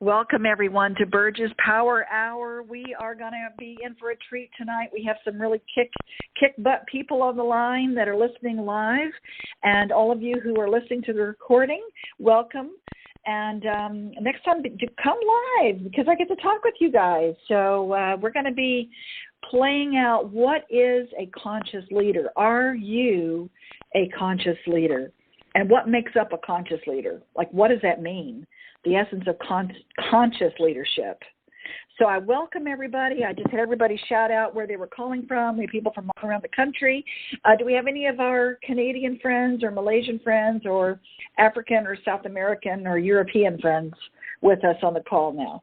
Welcome, everyone, to Burge's Power Hour. We are going to be in for a treat tonight. We have some really kick-butt people on the line that are listening live. And all of you who are listening to the recording, welcome. And next time, come live because I get to talk with you guys. So we're going to be playing out what is a conscious leader. Are you a conscious leader? And what makes up a conscious leader? Like, what does that mean? The essence of conscious leadership. So I welcome everybody. I just had everybody shout out where they were calling from. We have people from all around the country. Do we have any of our Canadian friends or Malaysian friends or African or South American or European friends with us on the call now?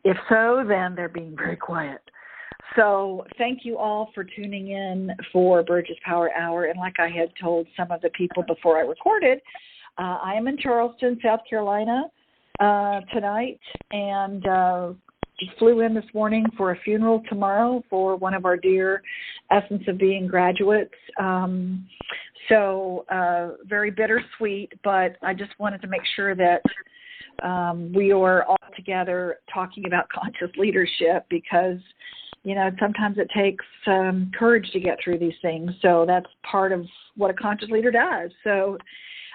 If so, then they're being very quiet. So thank you all for tuning in for Burge's Power Hour. And like I had told some of the people before I recorded, I am in Charleston, South Carolina tonight, and flew in this morning for a funeral tomorrow for one of our dear Essence of Being graduates. So very bittersweet, but I just wanted to make sure that we are all together talking about conscious leadership because, you know, sometimes it takes courage to get through these things. So that's part of what a conscious leader does. So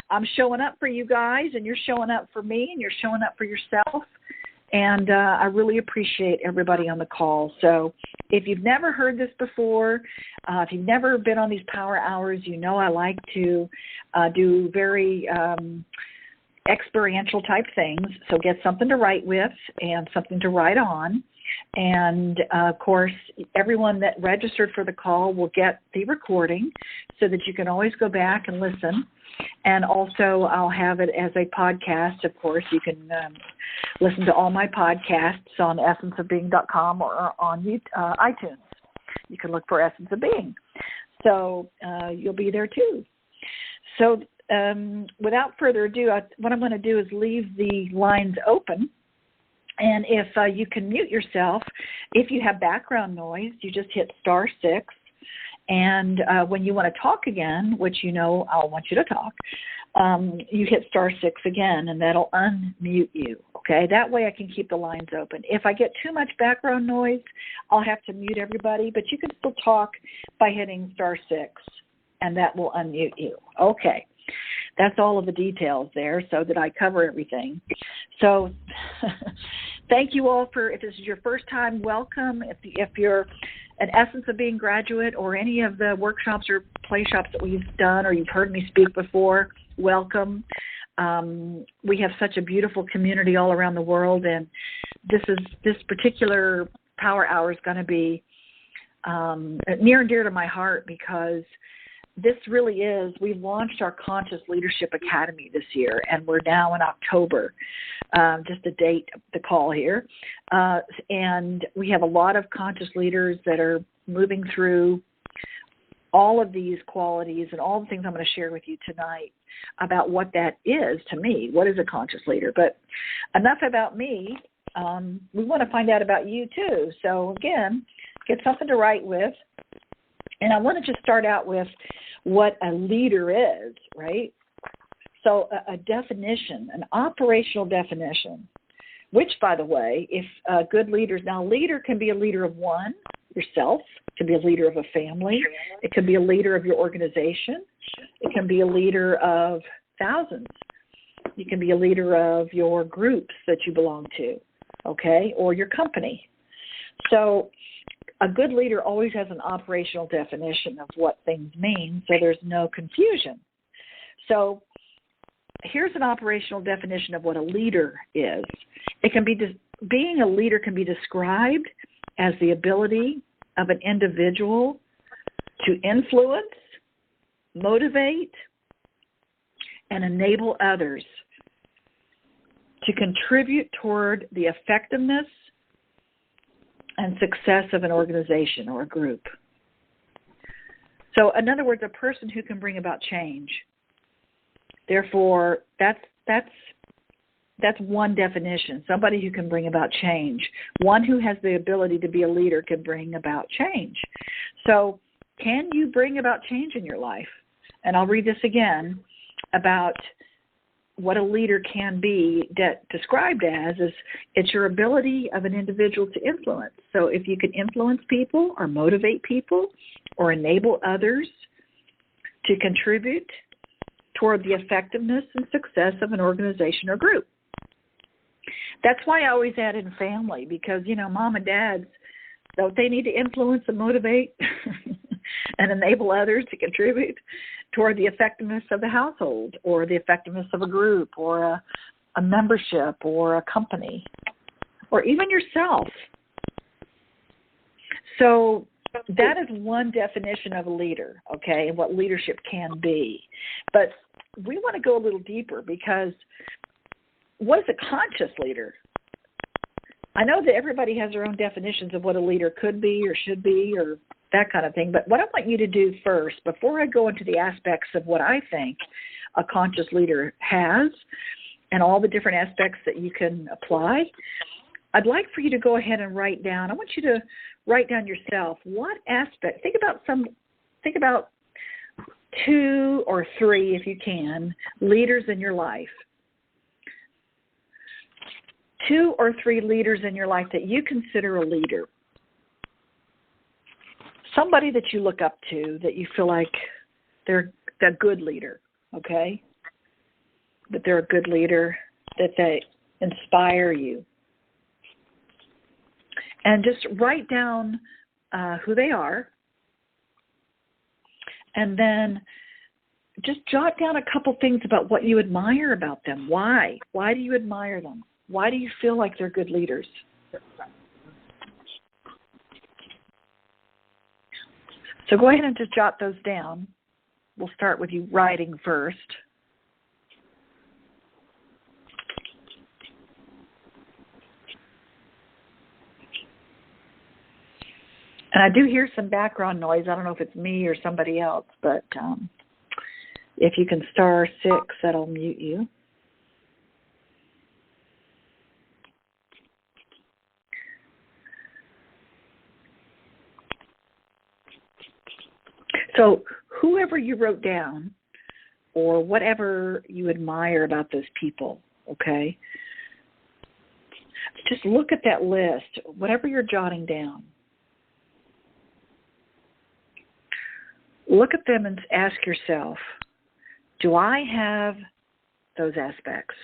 I'm showing up for you guys, and you're showing up for me, and you're showing up for yourself. And I really appreciate everybody on the call. So if you've never heard this before, if you've never been on these power hours, you know I like to do very experiential type things. So get something to write with and something to write on. And, of course, everyone that registered for the call will get the recording so that you can always go back and listen. And also I'll have it as a podcast. Of course, you can listen to all my podcasts on essenceofbeing.com or on iTunes. You can look for Essence of Being. So you'll be there too. So without further ado, what I'm going to do is leave the lines open. And if you can mute yourself, if you have background noise, you just hit *6. And when you want to talk again, which you know I'll want you to talk, you hit *6 again, and that'll unmute you, okay? That way I can keep the lines open. If I get too much background noise, I'll have to mute everybody, but you can still talk by hitting *6, and that will unmute you. Okay. That's all of the details there so that I cover everything. So thank you all for, if this is your first time, welcome. If you're an Essence of Being graduate or any of the workshops or play shops that we've done or you've heard me speak before, welcome. We have such a beautiful community all around the world, and this particular power hour is going to be near and dear to my heart because this really is, we launched our Conscious Leadership Academy this year, and we're now in October, just a date, the call here. And we have a lot of conscious leaders that are moving through all of these qualities and all the things I'm going to share with you tonight about what that is to me. What is a conscious leader? But enough about me. We want to find out about you too. So again, get something to write with. And I want to just start out with what a leader is, right? So a definition, an operational definition, which, by the way, if good leaders, now a leader can be a leader of one, yourself, it can be a leader of a family, it can be a leader of your organization, it can be a leader of thousands, you can be a leader of your groups that you belong to, okay, or your company. So a good leader always has an operational definition of what things mean, so there's no confusion. So here's an operational definition of what a leader is. It can be being a leader can be described as the ability of an individual to influence, motivate, and enable others to contribute toward the effectiveness and success of an organization or a group. So, in other words, a person who can bring about change. Therefore, that's one definition, somebody who can bring about change. One who has the ability to be a leader can bring about change. So, can you bring about change in your life? And I'll read this again about what a leader can be described as is it's your ability of an individual to influence. So if you can influence people or motivate people or enable others to contribute toward the effectiveness and success of an organization or group. That's why I always add in family, because, mom and dads, don't they need to influence and motivate and enable others to contribute toward the effectiveness of the household or the effectiveness of a group or a membership or a company or even yourself? So that is one definition of a leader, okay, and what leadership can be. But we want to go a little deeper, because what is a conscious leader? I know that everybody has their own definitions of what a leader could be or should be or that kind of thing. But what I want you to do first, before I go into the aspects of what I think a conscious leader has and all the different aspects that you can apply, I'd like for you to go ahead and write down. I want you to write down yourself what aspect. Think about 2 or 3, if you can, leaders in your life. 2 or 3 leaders in your life that you consider a leader. Somebody that you look up to, that you feel like they're a good leader, okay? That they're a good leader, that they inspire you. And just write down who they are, and then just jot down a couple things about what you admire about them. Why? Why do you admire them? Why do you feel like they're good leaders? So go ahead and just jot those down. We'll start with you writing first. And I do hear some background noise. I don't know if it's me or somebody else, but if you can *6, that'll mute you. So whoever you wrote down or whatever you admire about those people, okay, just look at that list, whatever you're jotting down. Look at them and ask yourself, do I have those aspects?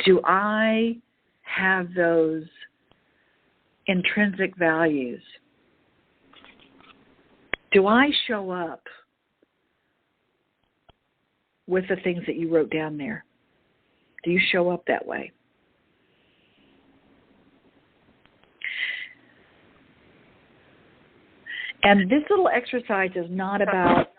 Do I have those intrinsic values? Do I show up with the things that you wrote down there? Do you show up that way? And this little exercise is not about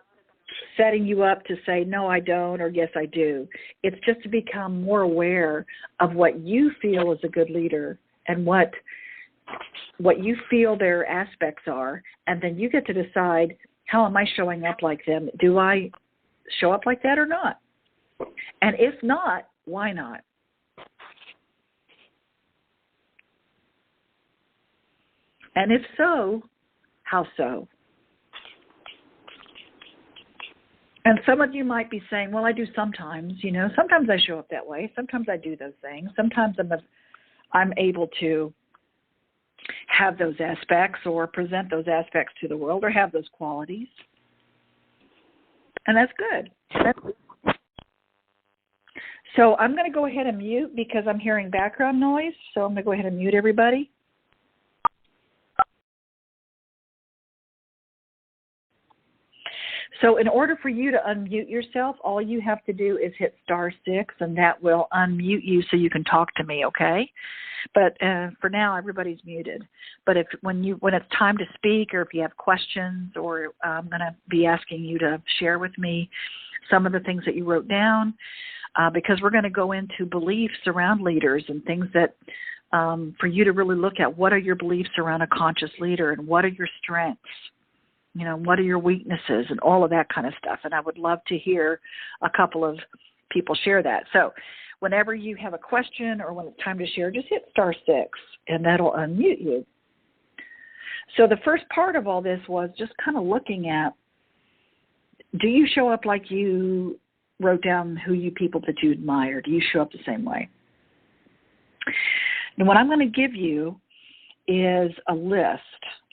setting you up to say, no, I don't, or yes, I do. It's just to become more aware of what you feel is a good leader and what you feel their aspects are, and then you get to decide, how am I showing up like them? Do I show up like that or not? And if not, why not? And if so, how so? And some of you might be saying, well, I do sometimes, sometimes I show up that way. Sometimes I do those things. Sometimes I'm able to have those aspects or present those aspects to the world or have those qualities. And that's good. So I'm going to go ahead and mute because I'm hearing background noise. So I'm going to go ahead and mute everybody. So in order for you to unmute yourself, all you have to do is hit *6, and that will unmute you so you can talk to me, okay? But for now, everybody's muted. But when it's time to speak, or if you have questions, or I'm going to be asking you to share with me some of the things that you wrote down, because we're going to go into beliefs around leaders and things that for you to really look at. What are your beliefs around a conscious leader, and what are your strengths? What are your weaknesses and all of that kind of stuff. And I would love to hear a couple of people share that. So whenever you have a question or when it's time to share, just hit *6 and that'll unmute you. So the first part of all this was just kind of looking at, Do you show up like you wrote down who you people that you admire? Do you show up the same way? And what I'm going to give you is a list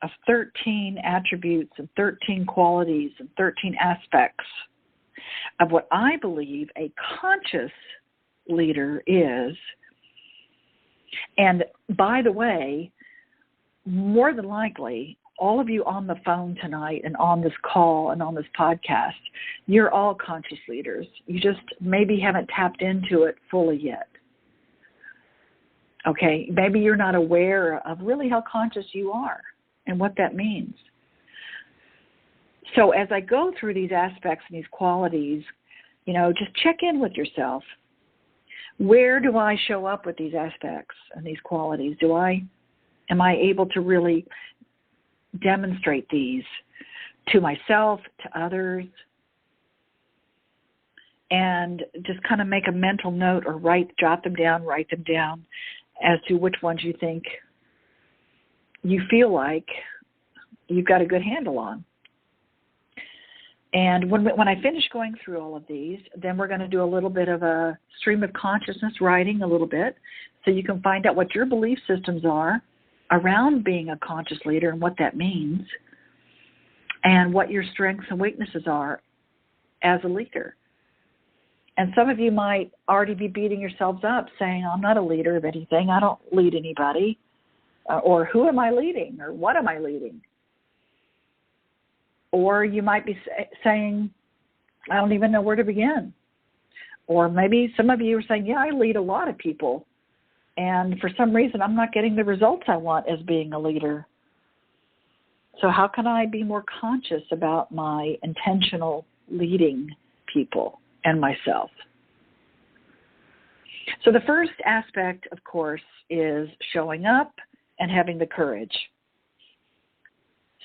of 13 attributes and 13 qualities and 13 aspects of what I believe a conscious leader is. And by the way, more than likely, all of you on the phone tonight and on this call and on this podcast, you're all conscious leaders. You just maybe haven't tapped into it fully yet. Okay, maybe you're not aware of really how conscious you are and what that means. So as I go through these aspects and these qualities, just check in with yourself. Where do I show up with these aspects and these qualities? Am I able to really demonstrate these to myself, to others? And just kind of make a mental note or jot them down, write them down as to which ones you think you feel like you've got a good handle on. And when I finish going through all of these, then we're going to do a little bit of a stream of consciousness writing a little bit so you can find out what your belief systems are around being a conscious leader and what that means and what your strengths and weaknesses are as a leader. And some of you might already be beating yourselves up saying, I'm not a leader of anything. I don't lead anybody. Or who am I leading? Or what am I leading? Or you might be saying, I don't even know where to begin. Or maybe some of you are saying, yeah, I lead a lot of people. And for some reason, I'm not getting the results I want as being a leader. So how can I be more conscious about my intentional leading people and myself? So the first aspect, of course, is showing up and having the courage.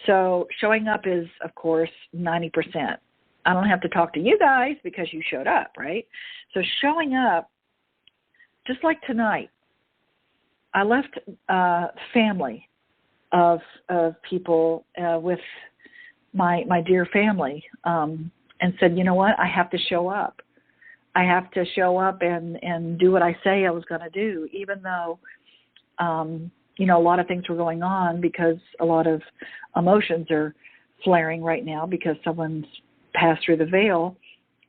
So showing up is, of course, 90%. I don't have to talk to you guys because you showed up, right? So showing up, just like tonight, I left family of people with my dear family and said, you know what, I have to show up. I have to show up and do what I say I was going to do, even though, a lot of things were going on because a lot of emotions are flaring right now because someone's passed through the veil,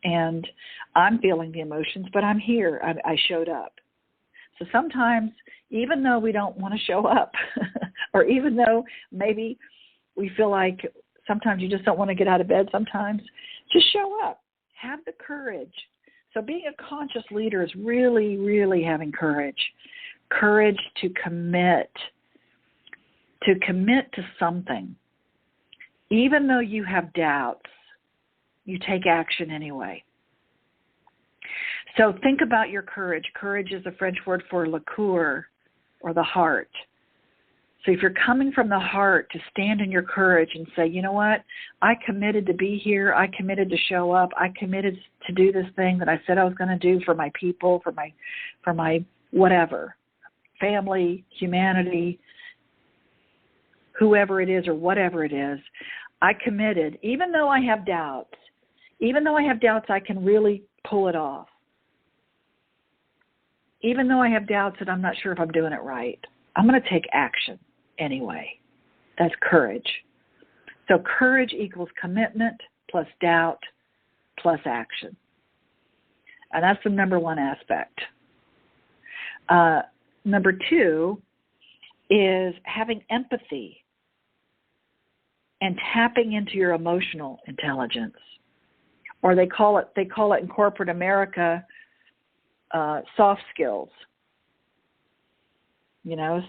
and I'm feeling the emotions, but I'm here. I showed up. So sometimes, even though we don't want to show up, or even though maybe we feel like sometimes you just don't want to get out of bed sometimes, just show up. Have the courage. So being a conscious leader is really, really having courage. Courage to commit to something. Even though you have doubts, you take action anyway. So think about your courage. Courage is a French word for le cœur, or the heart. So if you're coming from the heart to stand in your courage and say, you know what, I committed to be here. I committed to show up. I committed to do this thing that I said I was going to do for my people, for my whatever, family, humanity, whoever it is or whatever it is. I committed, even though I have doubts. Even though I have doubts, I can really pull it off. Even though I have doubts that I'm not sure if I'm doing it right, I'm going to take action anyway. That's courage. So courage equals commitment plus doubt plus action. And that's the number one aspect. Number two is having empathy and tapping into your emotional intelligence. Or they call it in corporate America soft skills.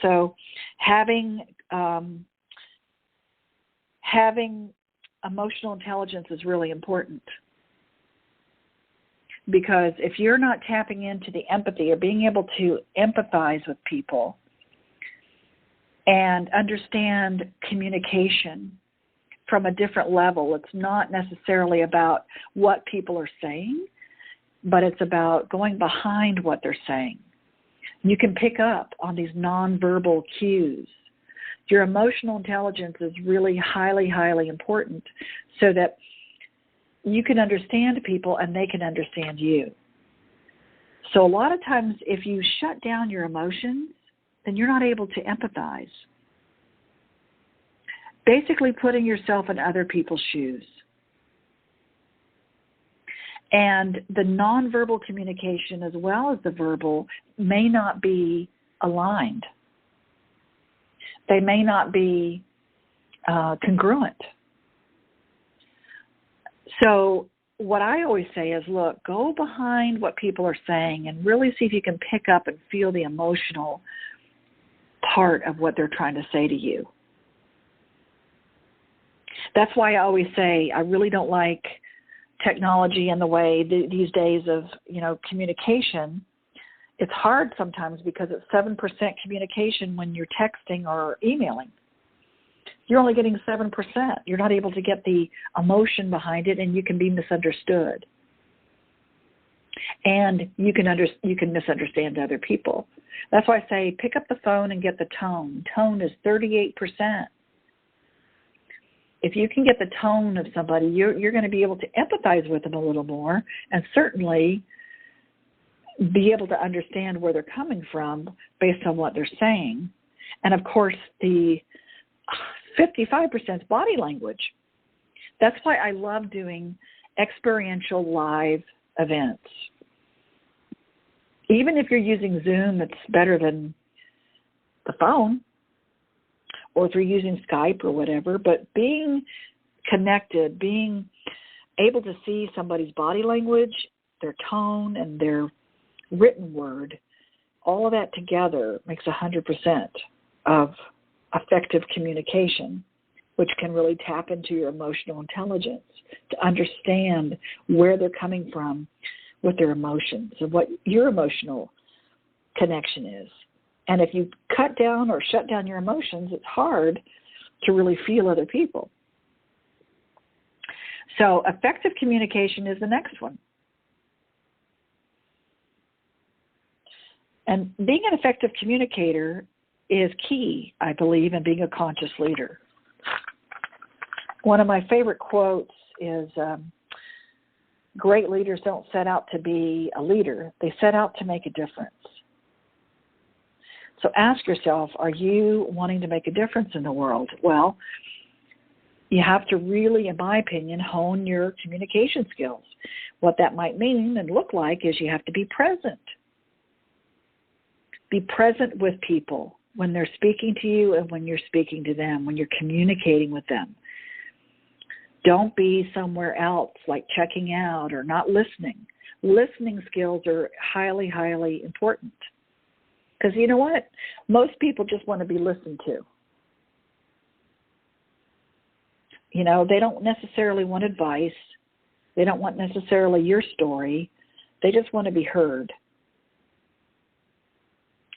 So having emotional intelligence is really important, because if you're not tapping into the empathy or being able to empathize with people and understand communication from a different level, it's not necessarily about what people are saying, but it's about going behind what they're saying. You can pick up on these nonverbal cues. Your emotional intelligence is really highly, highly important, so that you can understand people and they can understand you. So a lot of times if you shut down your emotions, then you're not able to empathize. Basically putting yourself in other people's shoes. And the nonverbal communication as well as the verbal may not be aligned. They may not be congruent. So what I always say is, look, go behind what people are saying and really see if you can pick up and feel the emotional part of what they're trying to say to you. That's why I always say I really don't like technology and the way these days of, communication. It's hard sometimes because it's 7% communication when you're texting or emailing. You're only getting 7%. You're not able to get the emotion behind it, and you can be misunderstood. And you can misunderstand other people. That's why I say pick up the phone and get the tone. Tone is 38%. If you can get the tone of somebody, you're going to be able to empathize with them a little more, and certainly be able to understand where they're coming from based on what they're saying. And of course, the 55% is body language. That's why I love doing experiential live events. Even if you're using Zoom, it's better than the phone, or if you're using Skype or whatever, but being connected, being able to see somebody's body language, their tone, and their written word, all of that together makes 100% of effective communication, which can really tap into your emotional intelligence to understand where they're coming from with their emotions and what your emotional connection is. And if you cut down or shut down your emotions, it's hard to really feel other people. So effective communication is the next one. And being an effective communicator is key, I believe, in being a conscious leader. One of my favorite quotes is, great leaders don't set out to be a leader. They set out to make a difference. So ask yourself, are you wanting to make a difference in the world? Well, you have to really, in my opinion, hone your communication skills. What that might mean and look like is you have to be present. Be present with people when they're speaking to you and when you're speaking to them, when you're communicating with them. Don't be somewhere else, like checking out or not listening. Listening skills are highly, highly important. Because you know what? Most people just want to be listened to. They don't necessarily want advice. They don't want necessarily your story. They just want to be heard.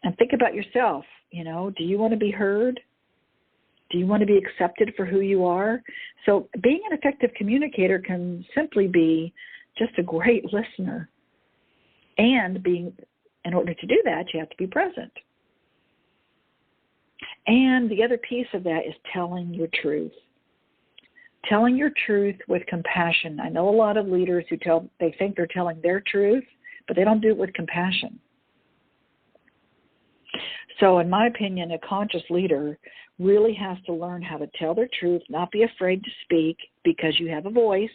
And think about yourself. Do you want to be heard? Do you want to be accepted for who you are? So being an effective communicator can simply be just a great listener. And in order to do that, you have to be present. And the other piece of that is telling your truth. Telling your truth with compassion. I know a lot of leaders who they think they're telling their truth, but they don't do it with compassion. So in my opinion, a conscious leader really has to learn how to tell their truth, not be afraid to speak because you have a voice.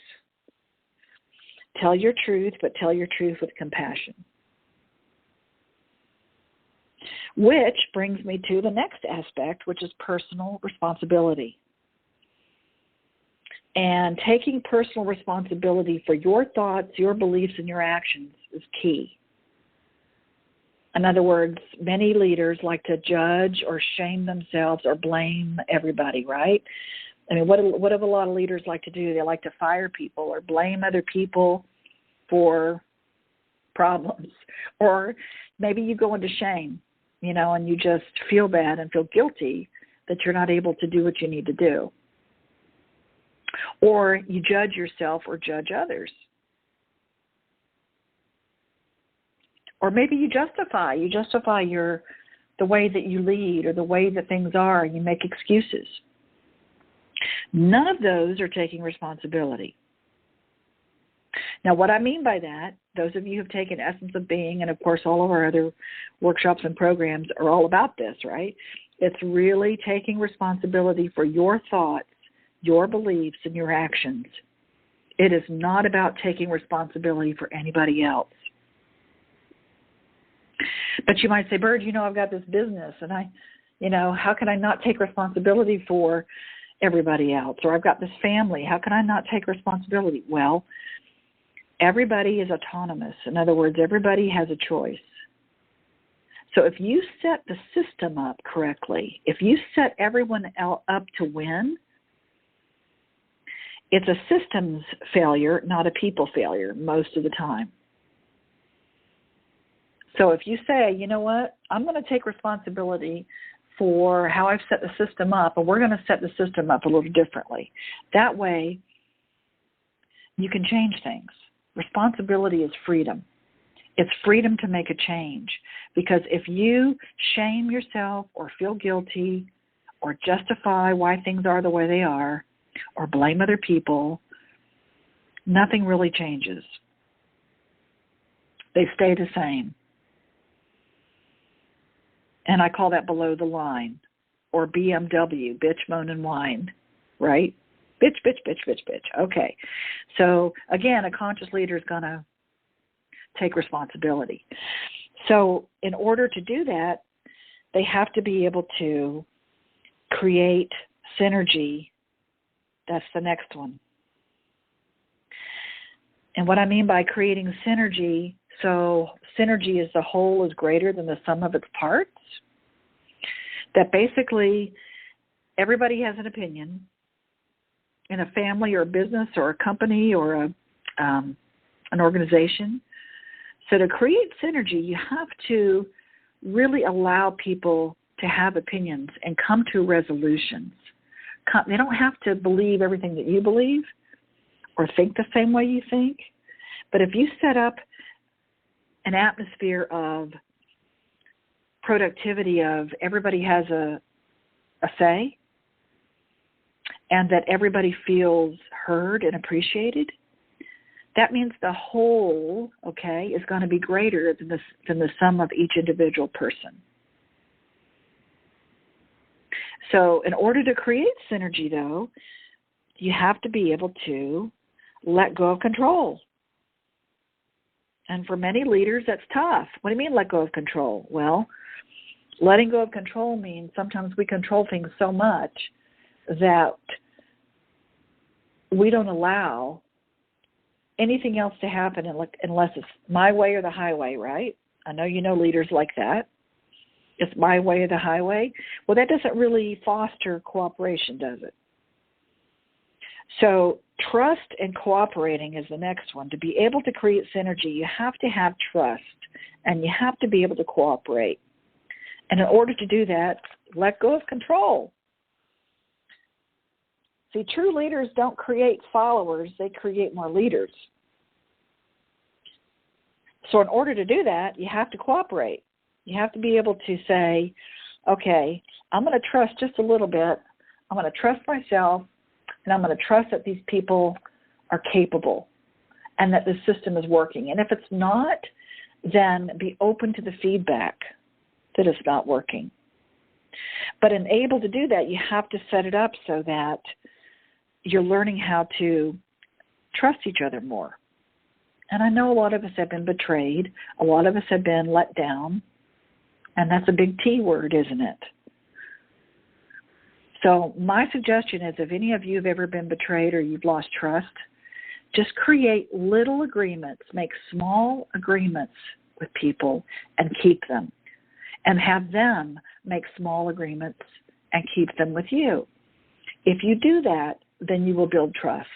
Tell your truth, but tell your truth with compassion. Which brings me to the next aspect, which is personal responsibility. And taking personal responsibility for your thoughts, your beliefs, and your actions is key. In other words, many leaders like to judge or shame themselves or blame everybody, right? I mean, what do a lot of leaders like to do? They like to fire people or blame other people for problems. Or maybe you go into shame, and you just feel bad and feel guilty that you're not able to do what you need to do. Or you judge yourself or judge others. Or maybe you justify the way that you lead or the way that things are, and you make excuses. None of those are taking responsibility. Now, what I mean by that, those of you who have taken Essence of Being, and of course all of our other workshops and programs are all about this, right? It's really taking responsibility for your thoughts, your beliefs, and your actions. It is not about taking responsibility for anybody else. But you might say, Bird, I've got this business, and how can I not take responsibility for everybody else? Or I've got this family. How can I not take responsibility? Well, everybody is autonomous. In other words, everybody has a choice. So if you set the system up correctly, if you set everyone else up to win, it's a systems failure, not a people failure most of the time. So if you say, you know what, I'm going to take responsibility for how I've set the system up, and we're going to set the system up a little differently. That way, you can change things. Responsibility is freedom. It's freedom to make a change. Because if you shame yourself or feel guilty or justify why things are the way they are or blame other people, nothing really changes. They stay the same. And I call that below the line, or BMW, bitch, moan, and whine, right? Bitch, bitch, bitch, bitch, bitch. Okay. So, again, a conscious leader is going to take responsibility. So, in order to do that, they have to be able to create synergy. That's the next one. And what I mean by creating synergy, so synergy is the whole is greater than the sum of its parts. That basically everybody has an opinion in a family or a business or a company or an organization. So to create synergy, you have to really allow people to have opinions and come to resolutions. They don't have to believe everything that you believe or think the same way you think. But if you set up an atmosphere of productivity, of everybody has a say, and that everybody feels heard and appreciated, that means the whole, is going to be greater than the sum of each individual person. So in order to create synergy, though, you have to be able to let go of control. And for many leaders, that's tough. What do you mean let go of control? Well, letting go of control means sometimes we control things so much that we don't allow anything else to happen unless it's my way or the highway, right? I know you know leaders like that. It's my way or the highway. Well, that doesn't really foster cooperation, does it? So trust and cooperating is the next one. To be able to create synergy, you have to have trust, and you have to be able to cooperate. And in order to do that, let go of control. See, true leaders don't create followers, they create more leaders. So in order to do that, you have to cooperate. You have to be able to say, okay, I'm going to trust just a little bit. I'm going to trust myself, and I'm going to trust that these people are capable and that the system is working. And if it's not, then be open to the feedback that it's not working. But in able to do that, you have to set it up so that you're learning how to trust each other more. And I know a lot of us have been betrayed. A lot of us have been let down. And that's a big T word, isn't it? So my suggestion is if any of you have ever been betrayed or you've lost trust, just create little agreements, make small agreements with people and keep them. And have them make small agreements and keep them with you. If you do that, then you will build trust.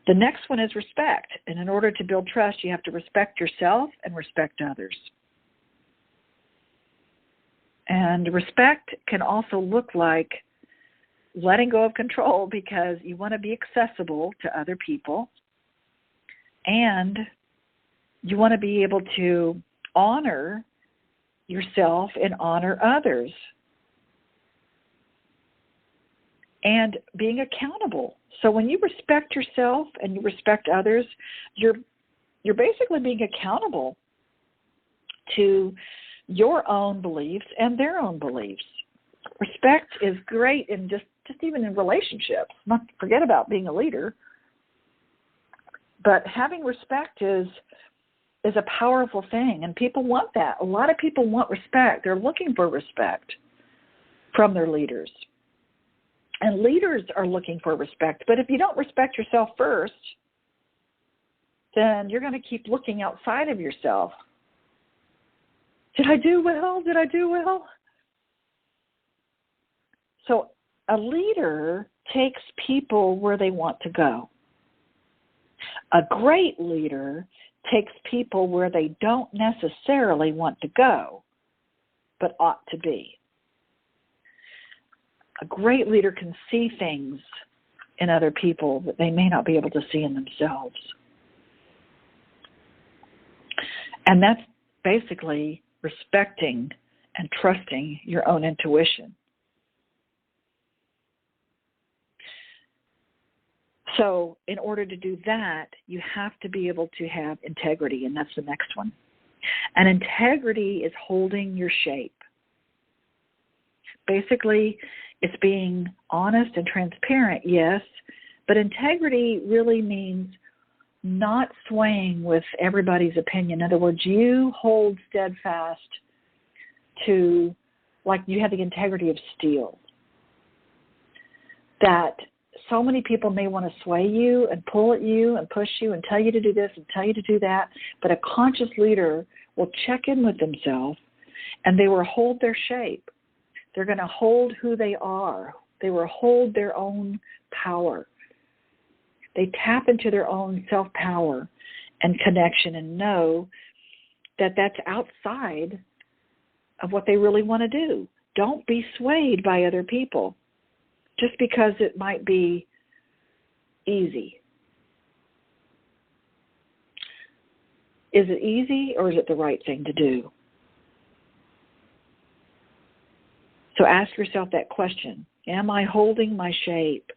The next one is respect. And in order to build trust, you have to respect yourself and respect others. And respect can also look like letting go of control because you want to be accessible to other people, and you want to be able to honor yourself and honor others. And being accountable So when you respect yourself and you respect others, you're basically being accountable to your own beliefs and their own beliefs. Respect is great in just even in relationships. Not forget about being a leader. But having respect is a powerful thing, and people want that. A lot of people want respect. They're looking for respect from their leaders. And leaders are looking for respect. But if you don't respect yourself first, then you're going to keep looking outside of yourself. Did I do well? Did I do well? So a leader takes people where they want to go. A great leader takes people where they don't necessarily want to go, but ought to be. A great leader can see things in other people that they may not be able to see in themselves. And that's basically respecting and trusting your own intuition. So in order to do that, you have to be able to have integrity, and that's the next one. And integrity is holding your shape. Basically, it's being honest and transparent, yes, but integrity really means not swaying with everybody's opinion. In other words, you hold steadfast to, like you have the integrity of steel. That so many people may want to sway you and pull at you and push you and tell you to do this and tell you to do that, but a conscious leader will check in with themselves and they will hold their shape. They're going to hold who they are. They will hold their own power. They tap into their own self-power and connection and know that that's outside of what they really want to do. Don't be swayed by other people just because it might be easy. Is it easy or is it the right thing to do? So ask yourself that question. Am I holding my shape?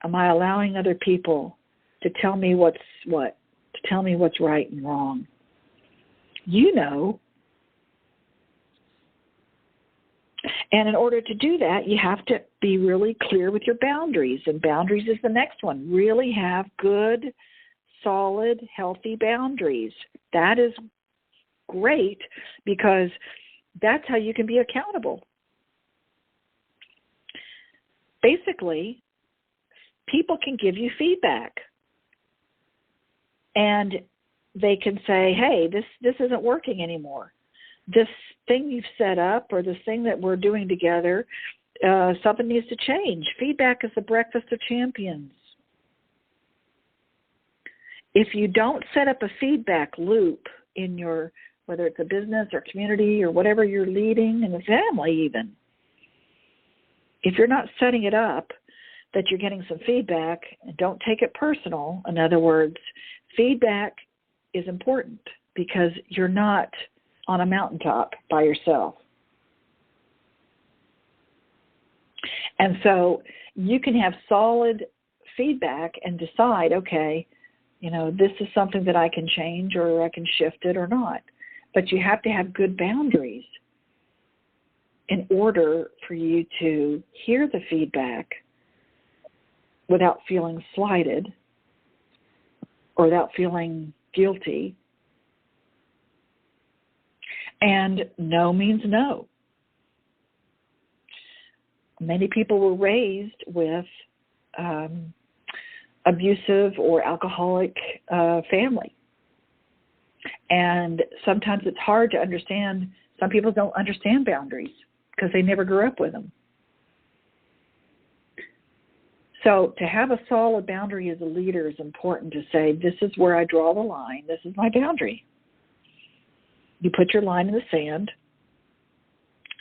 Am I allowing other people to tell me what's what, to tell me what's right and wrong? You know. And in order to do that, you have to be really clear with your boundaries. And boundaries is the next one. Really have good, solid, healthy boundaries. That is great because that's how you can be accountable. Basically, people can give you feedback. And they can say, hey, this isn't working anymore. This thing you've set up or this thing that we're doing together, something needs to change. Feedback is the breakfast of champions. If you don't set up a feedback loop in your, whether it's a business or community or whatever you're leading, in the family even, if you're not setting it up that you're getting some feedback, and don't take it personal. In other words, feedback is important because you're not on a mountaintop by yourself. And so you can have solid feedback and decide, okay, this is something that I can change or I can shift it or not. But you have to have good boundaries in order for you to hear the feedback without feeling slighted or without feeling guilty. And no means no. Many people were raised with abusive or alcoholic family. And sometimes it's hard to understand. Some people don't understand boundaries because they never grew up with them. So to have a solid boundary as a leader is important to say, this is where I draw the line. This is my boundary. You put your line in the sand,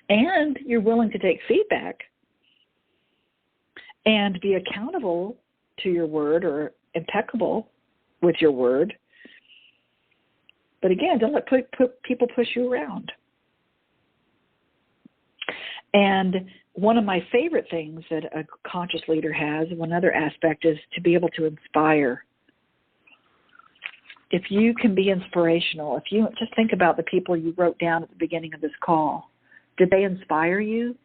and you're willing to take feedback and be accountable to your word or impeccable with your word. But again, don't let people push you around. And one of my favorite things that a conscious leader has, one other aspect, is to be able to inspire. If you can be inspirational, if you just think about the people you wrote down at the beginning of this call, did they inspire you?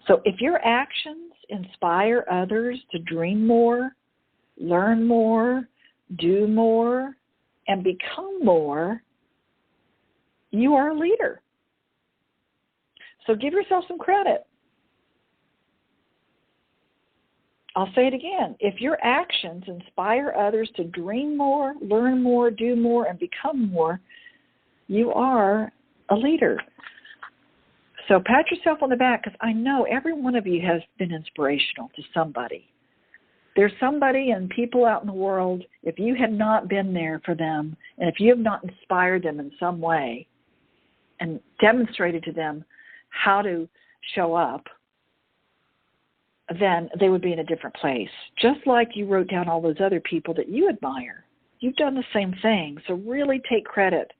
So if your actions inspire others to dream more, learn more, do more, and become more, you are a leader. So give yourself some credit. I'll say it again. If your actions inspire others to dream more, learn more, do more, and become more, you are a leader. So pat yourself on the back, because I know every one of you has been inspirational to somebody. There's somebody and people out in the world, if you had not been there for them, and if you have not inspired them in some way and demonstrated to them how to show up, then they would be in a different place. Just like you wrote down all those other people that you admire. You've done the same thing. So really take credit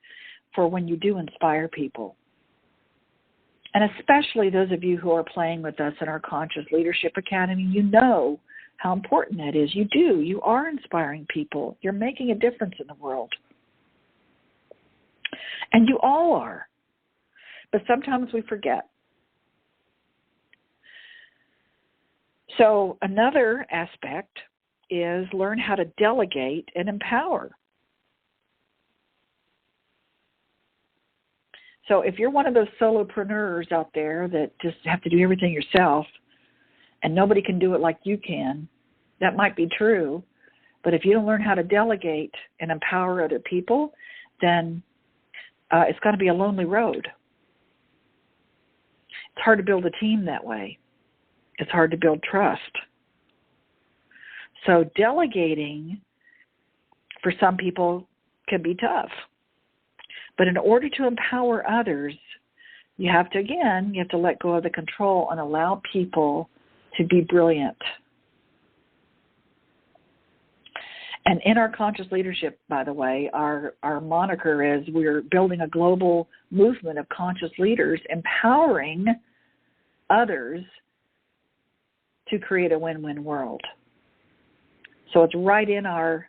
for when you do inspire people. And especially those of you who are playing with us in our Conscious Leadership Academy, you know how important that is. You do. You are inspiring people. You're making a difference in the world. And you all are. But sometimes we forget. So another aspect is learn how to delegate and empower. So if you're one of those solopreneurs out there that just have to do everything yourself and nobody can do it like you can, that might be true. But if you don't learn how to delegate and empower other people, then it's going to be a lonely road. It's hard to build a team that way. It's hard to build trust. So delegating for some people can be tough. But in order to empower others, you have to let go of the control and allow people to be brilliant. And in our conscious leadership, by the way, our moniker is we're building a global movement of conscious leaders, empowering others to create a win-win world. So it's right in our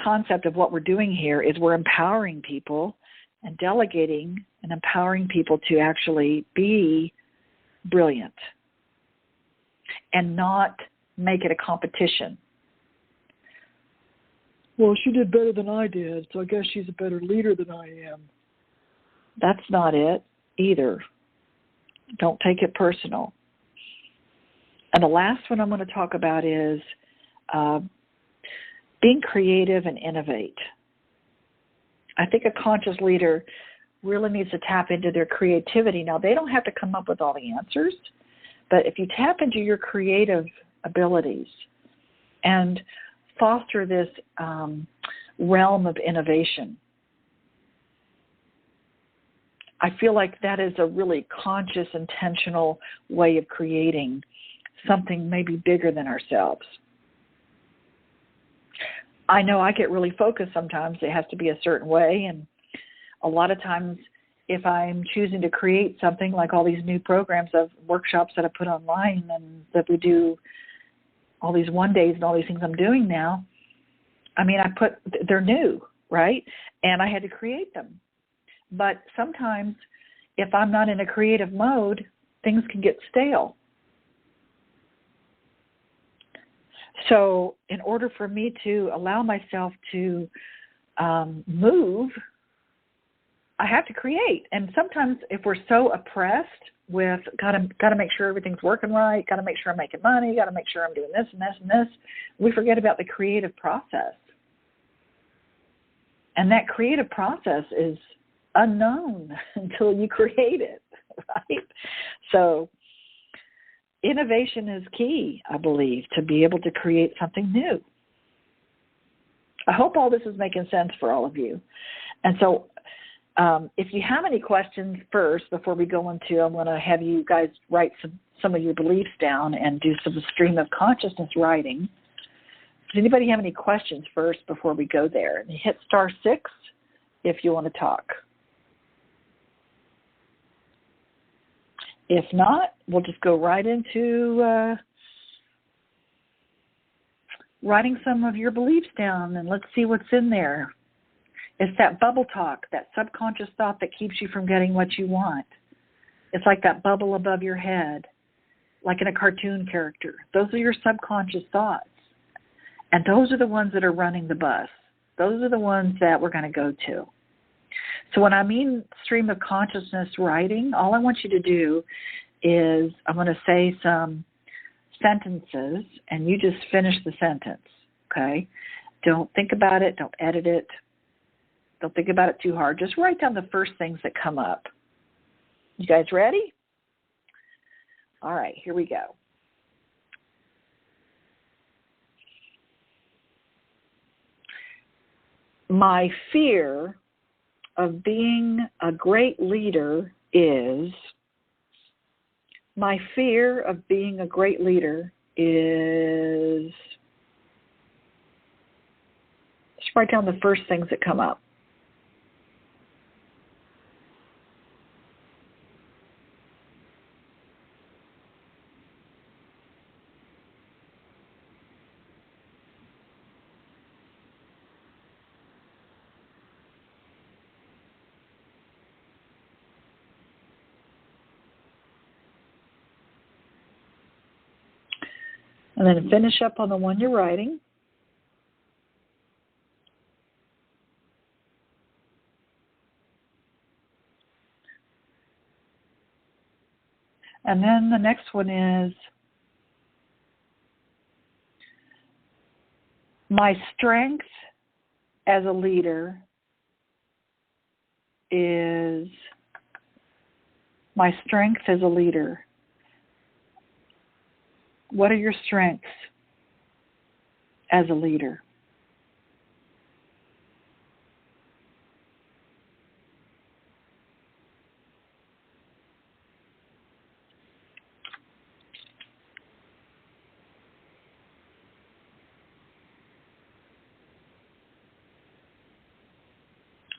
concept of what we're doing here is we're empowering people and delegating and empowering people to actually be brilliant and not make it a competition. Well, she did better than I did, so I guess she's a better leader than I am. That's not it either. Don't take it personal. And the last one I'm going to talk about is being creative and innovate. I think a conscious leader really needs to tap into their creativity. Now, they don't have to come up with all the answers, but if you tap into your creative abilities and foster this realm of innovation, I feel like that is a really conscious, intentional way of creating something maybe bigger than ourselves. I know I get really focused sometimes. It has to be a certain way. And a lot of times if I'm choosing to create something like all these new programs of workshops that I put online and that we do all these one days and all these things I'm doing now, I mean, they're new, right? And I had to create them. But sometimes if I'm not in a creative mode, things can get stale. So in order for me to allow myself to move, I have to create. And sometimes if we're so oppressed with got to make sure everything's working right, got to make sure I'm making money, got to make sure I'm doing this and this and this, we forget about the creative process. And that creative process is unknown until you create it, right? So innovation is key, I believe, to be able to create something new. I hope all this is making sense for all of you. And so if you have any questions first, before we go into, I'm going to have you guys write some of your beliefs down and do some stream of consciousness writing. Does anybody have any questions first before we go there? And hit *6 if you want to talk. If not, we'll just go right into writing some of your beliefs down, and let's see what's in there. It's that bubble talk, that subconscious thought that keeps you from getting what you want. It's like that bubble above your head, like in a cartoon character. Those are your subconscious thoughts. And those are the ones that are running the bus. Those are the ones that we're going to go to. So when I mean stream of consciousness writing, all I want you to do is I'm going to say some sentences, and you just finish the sentence, okay? Don't think about it. Don't edit it. Don't think about it too hard. Just write down the first things that come up. You guys ready? All right, here we go. My fear of being a great leader is, my fear of being a great leader is, just write down the first things that come up. And then finish up on the one you're writing. And then the next one is, my strength as a leader is, my strength as a leader. What are your strengths as a leader?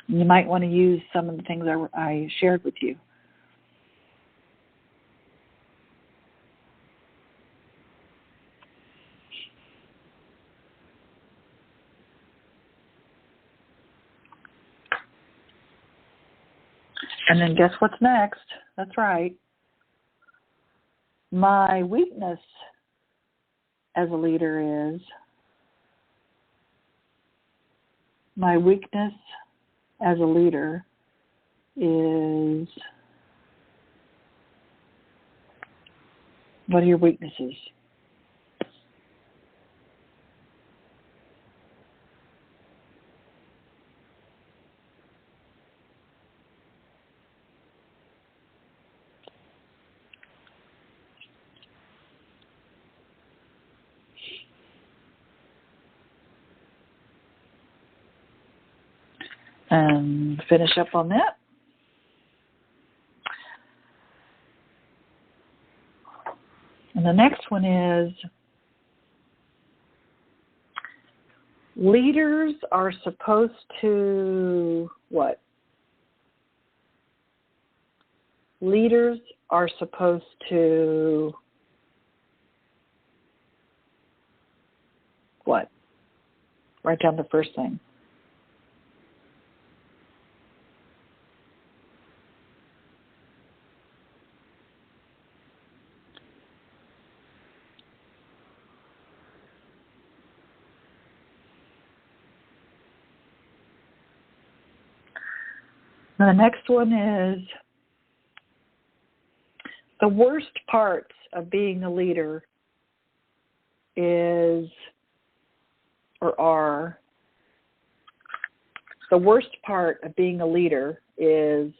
You might want to use some of the things I shared with you. And then guess what's next? That's right. My weakness as a leader is, my weakness as a leader is, what are your weaknesses? And finish up on that. And the next one is, leaders are supposed to what? Leaders are supposed to what? Write down the first thing. And the next one is, the worst parts of being a leader is, or are, the worst part of being a leader is,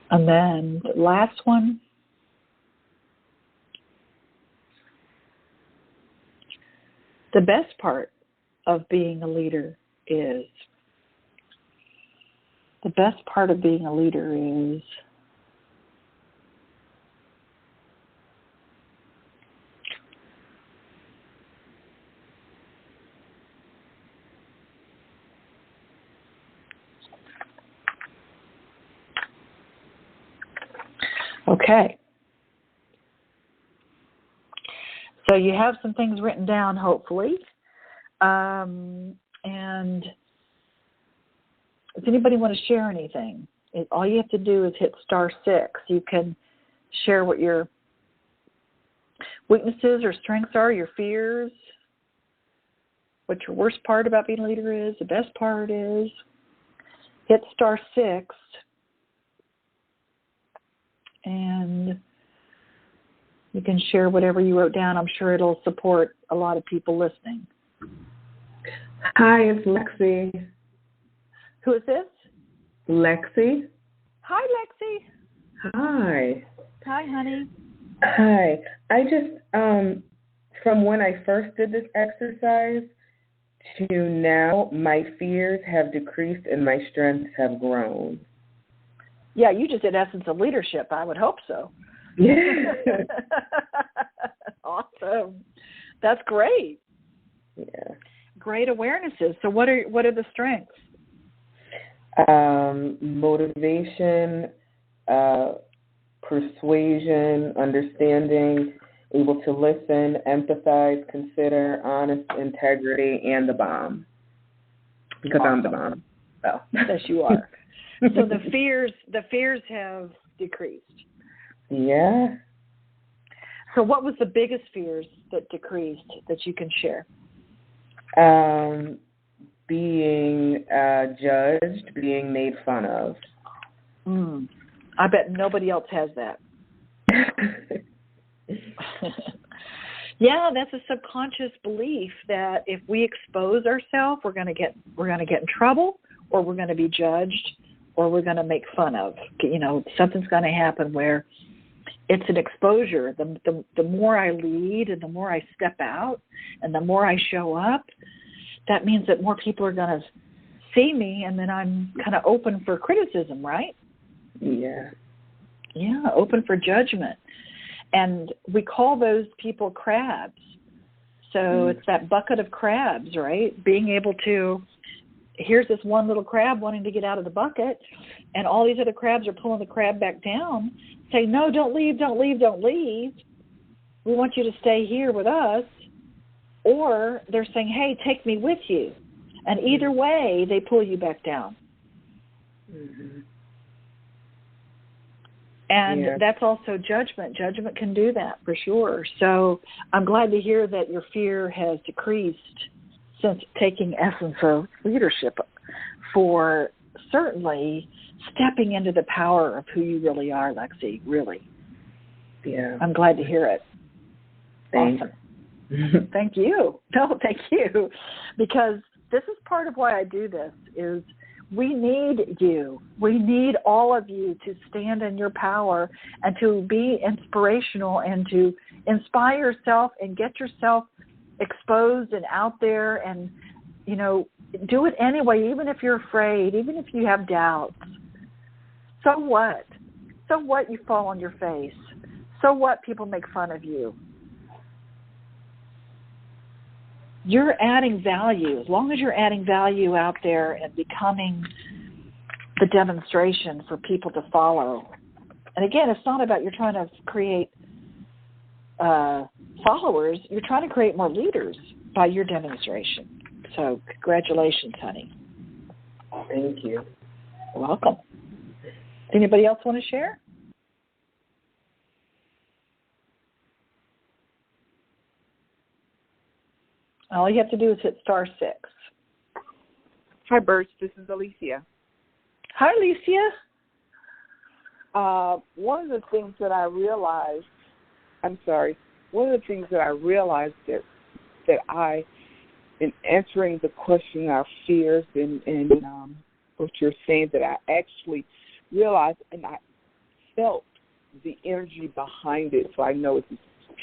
and then the last one, The best part of being a leader is, okay. So you have some things written down, hopefully. And does anybody want to share anything? All you have to do is hit *6. You can share what your weaknesses or strengths are, your fears, what your worst part about being a leader is, the best part is. Hit *6. And you can share whatever you wrote down. I'm sure it'll support a lot of people listening. Hi, it's Lexi. Who is this? Lexi. Hi, Lexi. Hi. Hi, honey. Hi. I just, from when I first did this exercise to now, my fears have decreased and my strengths have grown. Yeah, you just did essence of leadership. I would hope so. Yeah. Awesome. That's great. Yeah. Great awarenesses. So what are the strengths? Motivation, persuasion, understanding, able to listen, empathize, consider, honest, integrity, and the bomb. Because awesome. I'm the bomb. Oh, yes, you are. So the fears have decreased. Yeah. So what was the biggest fears that decreased that you can share? Being judged, being made fun of. I bet nobody else has that. Yeah, that's a subconscious belief that if we expose ourselves, we're going to get in trouble, or we're going to be judged, or we're going to make fun of. You know, something's going to happen where it's an exposure. The more I lead and the more I step out and the more I show up, that means that more people are going to see me, and then I'm kind of open for criticism, right? Yeah. Yeah, open for judgment. And we call those people crabs. So it's that bucket of crabs, right? Being able to, here's this one little crab wanting to get out of the bucket, and all these other crabs are pulling the crab back down, saying, no, don't leave, don't leave, don't leave. We want you to stay here with us. Or they're saying, hey, take me with you. And either way, they pull you back down. Mm-hmm. And that's also judgment. Judgment can do that for sure. So I'm glad to hear that your fear has decreased since taking essence of leadership for certainly stepping into the power of who you really are, Lexi, really. Yeah. I'm glad to hear it. Thanks. Awesome. Thank you. No, thank you. Because this is part of why I do this is we need you. We need all of you to stand in your power and to be inspirational and to inspire yourself and get yourself exposed and out there and, you know, do it anyway, even if you're afraid, even if you have doubts. So what? So what you fall on your face? So what people make fun of you? You're adding value. As long as you're adding value out there and becoming the demonstration for people to follow. And again, it's not about you're trying to create followers. You're trying to create more leaders by your demonstration. So congratulations, honey. Thank you. You're welcome. Anybody else want to share? All you have to do is hit *6. Hi, Birch. This is Alicia. Hi, Alicia. One of the things that I realized that I, in answering the question, our fears, and what you're saying, that I actually realized and I felt the energy behind it, so I know it's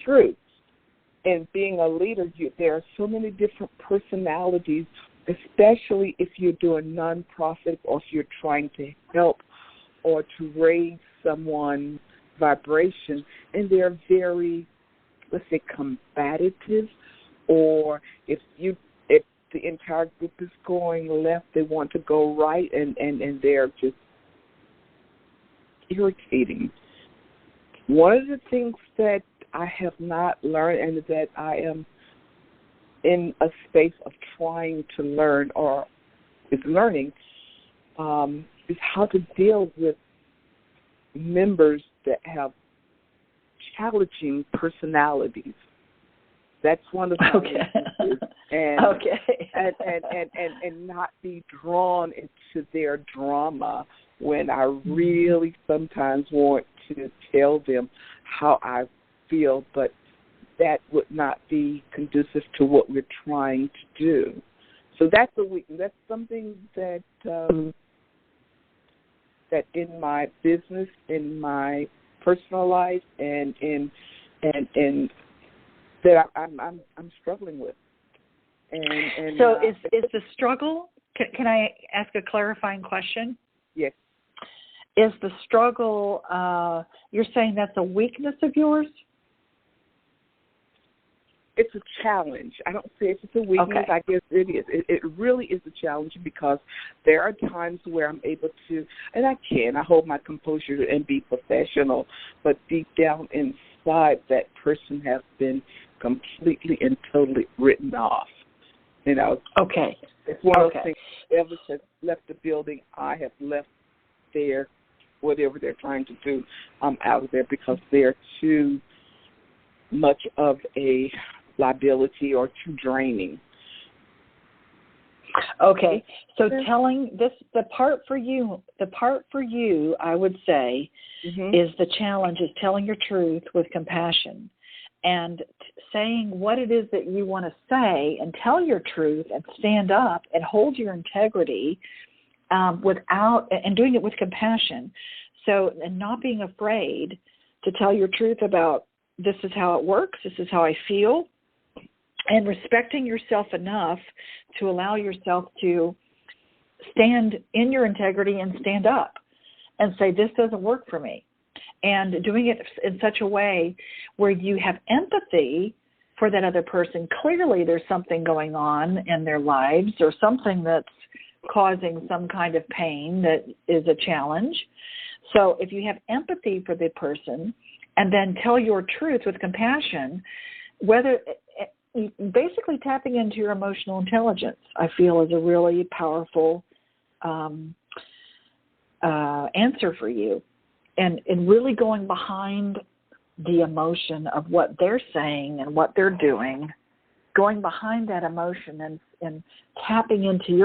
true. and being a leader, there are so many different personalities, especially if you're doing nonprofit or if you're trying to help or to raise someone's vibration, and they're very, let's say, combative, or if the entire group is going left, they want to go right, and they're just irritating. One of the things that I have not learned, and that I am in a space of trying to learn, or is learning, is how to deal with members that have challenging personalities. That's one of the things. And not be drawn into their drama when I really sometimes want to tell them how I feel, but that would not be conducive to what we're trying to do. So that's a weakness. That's something that that in my business, in my personal life, and that I'm struggling with. And so is the struggle? Can I ask a clarifying question? Yes. Is the struggle? You're saying that's a weakness of yours? It's a challenge. I don't say it's a weakness. Okay. I guess it is. It really is a challenge, because there are times where I'm able to, and I hold my composure and be professional, but deep down inside, that person has been completely and totally written off. You know. Okay. It's one of those things. Ever since left the building, I have left there. Whatever they're trying to do, I'm out of there, because they're too much of a liability or too draining. Okay, so telling this, the part for you, I would say, is the challenge is telling your truth with compassion, and saying what it is that you want to say, and tell your truth, and stand up and hold your integrity, without, and doing it with compassion. So, and not being afraid to tell your truth about, this is how it works, this is how I feel, and respecting yourself enough to allow yourself to stand in your integrity and stand up and say, this doesn't work for me. And doing it in such a way where you have empathy for that other person. Clearly there's something going on in their lives, or something that's causing some kind of pain that is a challenge. So if you have empathy for the person, and then tell your truth with compassion, whether basically tapping into your emotional intelligence, I feel, is a really powerful answer for you, and really going behind the emotion of what they're saying and what they're doing, going behind that emotion and tapping into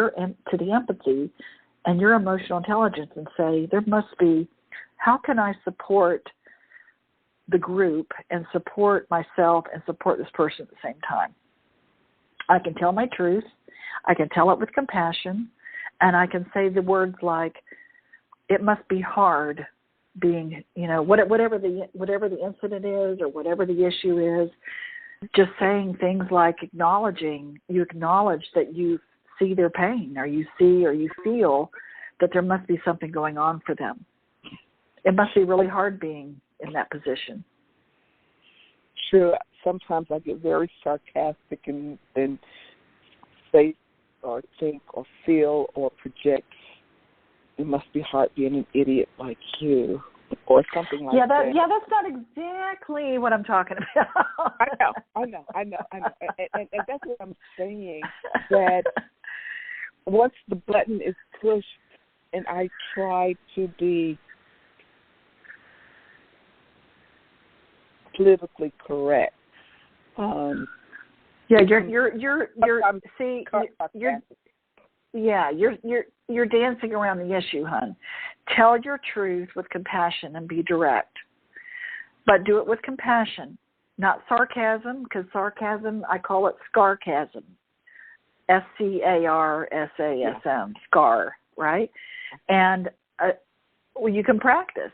the empathy and your emotional intelligence, and say, there must be, how can I support the group and support myself and support this person at the same time? I can tell my truth, I can tell it with compassion, and I can say the words like, it must be hard being, whatever the incident is, or whatever the issue is, just saying things like you acknowledge that you see their pain, or you see, or you feel that there must be something going on for them. It must be really hard being in that position. Sure. Sometimes I get very sarcastic and say or think or feel or project, it must be hard being an idiot like you, or something like that. Yeah, that's not exactly what I'm talking about. I know. And that's what I'm saying, that once the button is pushed and I try to be politically correct. You're dancing around the issue, hon. Tell your truth with compassion and be direct, but do it with compassion, not sarcasm, because sarcasm, I call it scarcasm, SCARSASM, scar, right? And you can practice.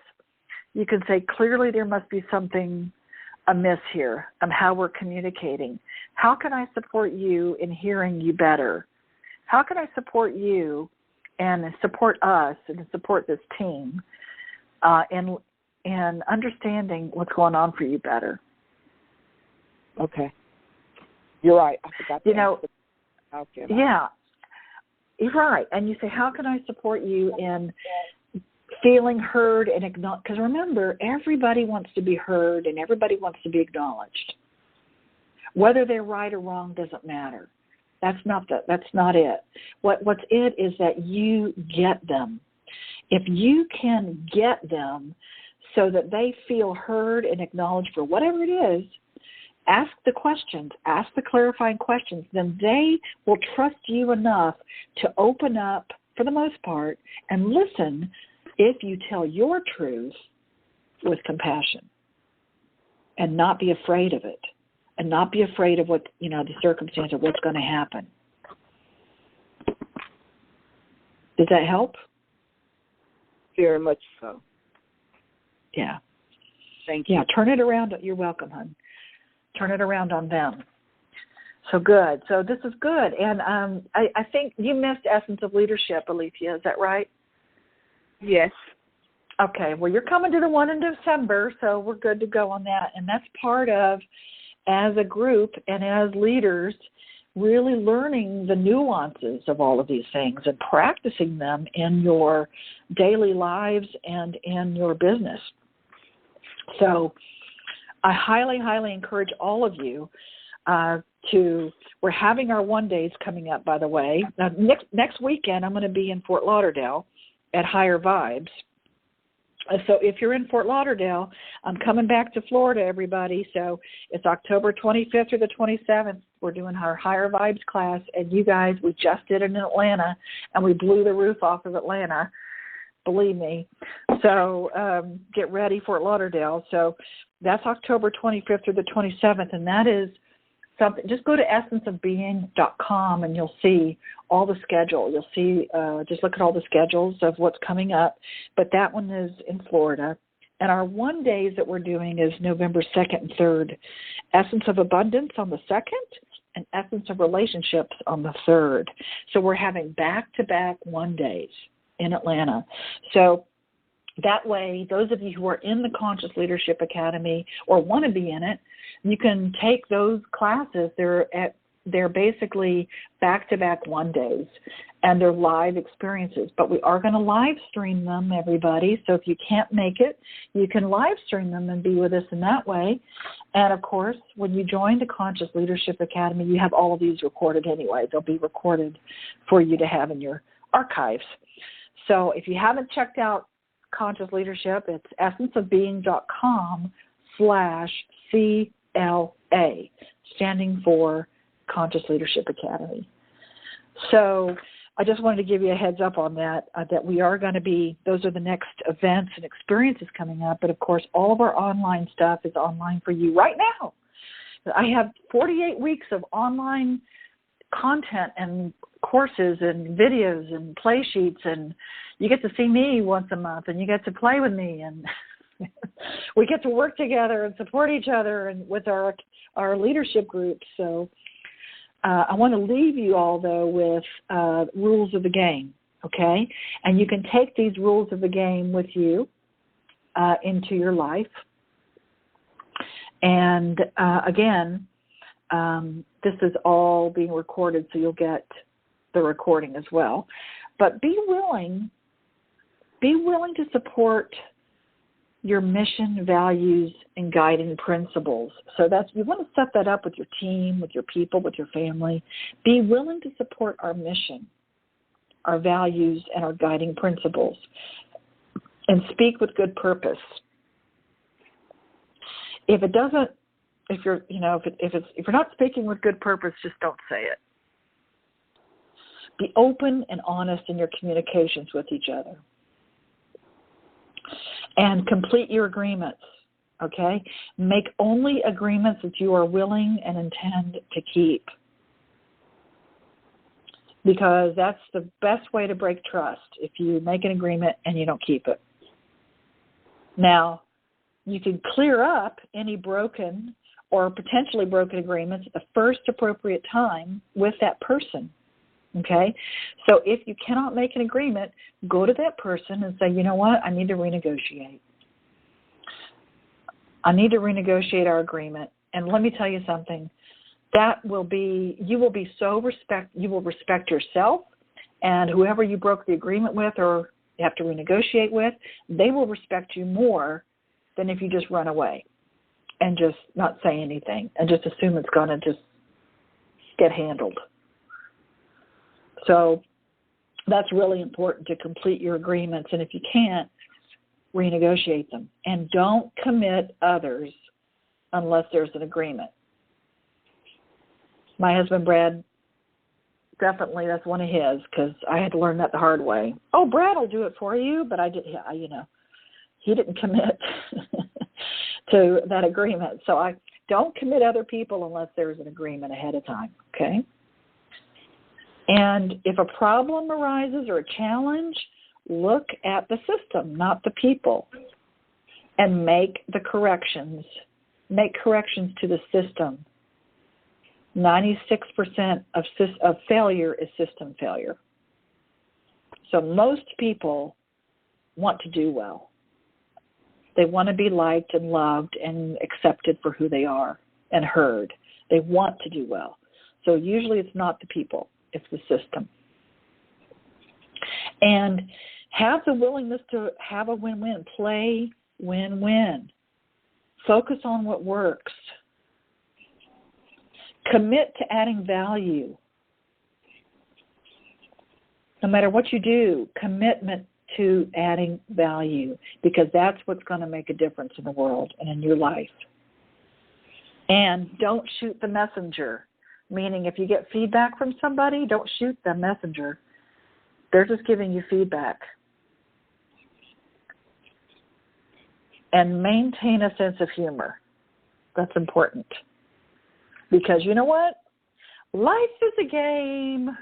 You can say, clearly there must be something amiss here on how we're communicating. How can I support you in hearing you better? How can I support you and support us and support this team in understanding what's going on for you better? Okay. You're right. I forgot to how can I? Yeah, you're right. And you say, how can I support you in feeling heard and acknowledged? Because remember, everybody wants to be heard and everybody wants to be acknowledged. Whether they're right or wrong doesn't matter. That's not it. What's it is that you get them. If you can get them so that they feel heard and acknowledged for whatever it is, ask the questions, ask the clarifying questions, then they will trust you enough to open up, for the most part, and listen if you tell your truth with compassion and not be afraid of it and not be afraid of what, the circumstance of what's going to happen. Does that help? Very much so. Yeah. Thank you. Yeah, turn it around. You're welcome, hon. Turn it around on them. So good. So this is good. And I think you missed Essence of Leadership, Alethea. Is that right? Yes. Okay. Well, you're coming to the one in December, so we're good to go on that. And that's part of, as a group and as leaders, really learning the nuances of all of these things and practicing them in your daily lives and in your business. So I highly, highly encourage all of you we're having our one days coming up, by the way. Now, next weekend, I'm going to be in Fort Lauderdale at Higher Vibes. So if you're in Fort Lauderdale, I'm coming back to Florida, everybody. So it's October 25th through the 27th. We're doing our Higher Vibes class. And you guys, we just did it in Atlanta, and we blew the roof off of Atlanta. Believe me. So get ready, Fort Lauderdale. So that's October 25th through the 27th, and that is something. Just go to essenceofbeing.com and you'll see all the schedule. You'll see, just look at all the schedules of what's coming up. But that one is in Florida. And our one days that we're doing is November 2nd and 3rd. Essence of Abundance on the 2nd and Essence of Relationships on the 3rd. So we're having back-to-back one days in Atlanta. So that way, those of you who are in the Conscious Leadership Academy or want to be in it, you can take those classes. They're basically back-to-back one days, and they're live experiences. But we are going to live stream them, everybody. So if you can't make it, you can live stream them and be with us in that way. And, of course, when you join the Conscious Leadership Academy, you have all of these recorded anyway. They'll be recorded for you to have in your archives. So if you haven't checked out Conscious Leadership, it's essenceofbeing.com/CLA, standing for Conscious Leadership Academy. So I just wanted to give you a heads up on that, that we are going to be, those are the next events and experiences coming up. But, of course, all of our online stuff is online for you right now. I have 48 weeks of online content and courses and videos and play sheets, and you get to see me once a month, and you get to play with me, and we get to work together and support each other and with our leadership groups. So I want to leave you all, though, with rules of the game, okay? And you can take these rules of the game with you into your life. And, again, this is all being recorded, so you'll get the recording as well. But be willing to support your mission, values, and guiding principles. So you want to set that up with your team, with your people, with your family. Be willing to support our mission, our values, and our guiding principles, and speak with good purpose. If you're not speaking with good purpose, just don't say it. Be open and honest in your communications with each other. And complete your agreements, okay? Make only agreements that you are willing and intend to keep, because that's the best way to break trust, if you make an agreement and you don't keep it. Now, you can clear up any broken or potentially broken agreements at the first appropriate time with that person. Okay? So if you cannot make an agreement, go to that person and say, you know what, I need to renegotiate. I need to renegotiate our agreement. And let me tell you something. You will respect yourself, and whoever you broke the agreement with or you have to renegotiate with, they will respect you more than if you just run away and just not say anything and just assume it's going to just get handled. So that's really important, to complete your agreements, and if you can't, renegotiate them. And don't commit others unless there's an agreement. My husband, Brad, definitely that's one of his, because I had to learn that the hard way. Oh, Brad will do it for you, but he didn't commit to that agreement. So I don't commit other people unless there's an agreement ahead of time, okay? And if a problem arises or a challenge, look at the system, not the people, and make the corrections. Make corrections to the system. 96% of failure is system failure. So most people want to do well. They want to be liked and loved and accepted for who they are and heard. They want to do well. So usually it's not the people, it's the system. And have the willingness to have a win-win. Play win-win. Focus on what works. Commit to adding value. No matter what you do, commitment to adding value, because that's what's going to make a difference in the world and in your life. And don't shoot the messenger, meaning if you get feedback from somebody, don't shoot the messenger. They're just giving you feedback. And maintain a sense of humor. That's important. Because you know what? Life is a game.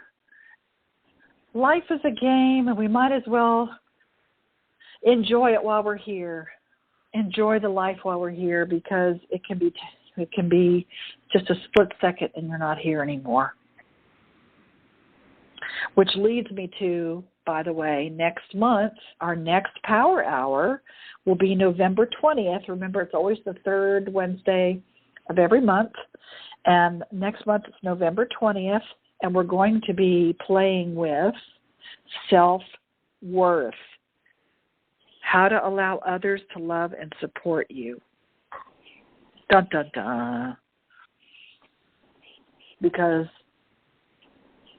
Life is a game, and we might as well enjoy it while we're here. Enjoy the life while we're here, because it can be just a split second and you're not here anymore. Which leads me to, by the way, next month, our next Power Hour will be November 20th. Remember, it's always the third Wednesday of every month. And next month it's November 20th, and we're going to be playing with self-worth. How to allow others to love and support you. Dun, dun, dun. Because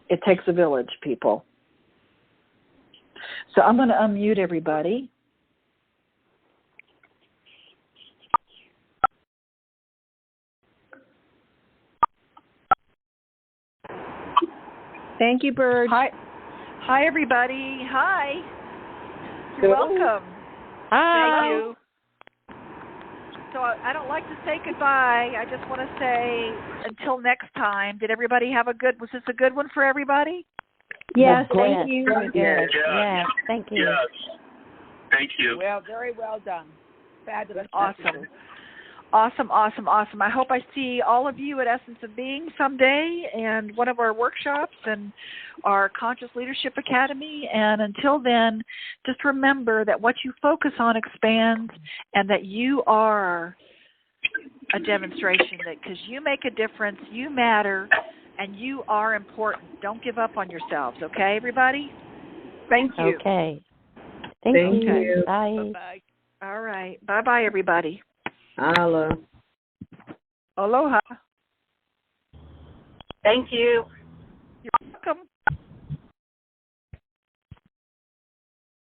it takes a village, people. So I'm going to unmute everybody. Thank you, Bird. Hi, everybody. Hi. You're welcome. Hi. Thank you. So I don't like to say goodbye. I just want to say until next time. Did everybody have was this a good one for everybody? Yes, thank you. Yes. Yes, thank you. Yes. Thank you. Well, very well done. Fabulous. Awesome. Awesome. I hope I see all of you at Essence of Being someday, and one of our workshops and our Conscious Leadership Academy. And until then, just remember that what you focus on expands, and that you are a demonstration that because you make a difference, you matter, and you are important. Don't give up on yourselves, okay, everybody? Thank you. Okay. Thank you. Bye. Bye-bye. All right. Bye-bye, everybody. Aloha. Aloha. Thank you.